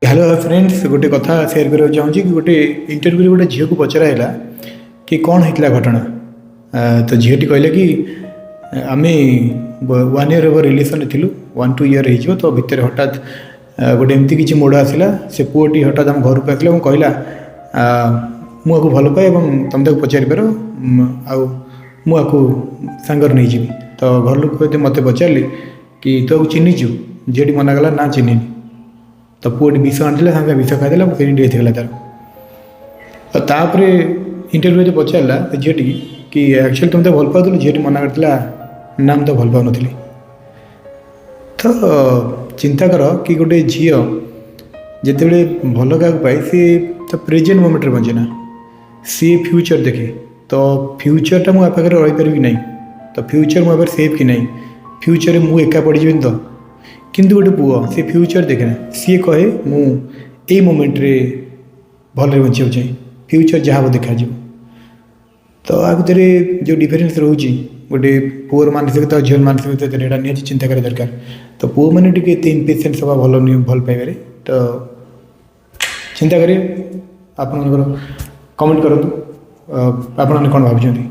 Hello friends गोटे कथा share करने चाहूँगी कि गोटे इंटरव्यू गोटे झील को पचराला कि कौन होता घटना। तो झीलटी कहले कि आम 1 year एवर रिलेसन थिलु 1-2 year हो तो भितर हठात गोटे एमती किसी मोड़ आसला से पुओटी हठात आम घर को आसला कहला मुझे भल पाए तुम ताको पचारि पार मुझे सांगर नहीं जी। तो घर लोग मत पचारे कि तू चिन्हीचु झीलटी मना कला ना चिन्हनी। तो पुओटी विष आनी सागे विष खाईदेला फिर डेथ होगा तार। तापर इंटरव्यू जो पचारा झीलटी कि एक्चुअली तुम तो भल पाऊल झीलटी मना करता ना मुझे भल पाऊन। तो चिंता कर कि गोटे झील जिते भल क्या पाए सी तो प्रेजेंट मोमेंट बचे ना सी फ्यूचर देखे। तो फ्यूचरटा मो पाखे रही पारि ना। तो फ्यूचर मो सेफ कि ना फ्यूचर मुझे एका पड़जी तो किंतु गोटे पुओ से फ्यूचर देखे ना सी कहे मुझे मोमेंट रे भल बचा चाहिए फ्यूचर जहाँ देखा। तो आ भितर जो डिफरेन्स रोचे गोटे पुअर मानसिकता झील मानसिकता निहाती चिंता करा दरकार। तो पुओ मैंने टी इम्पेसेंट हवा भल भल पाइबारे। तो चिंता करें आप कमेंट करूँ आपण कौन भाई।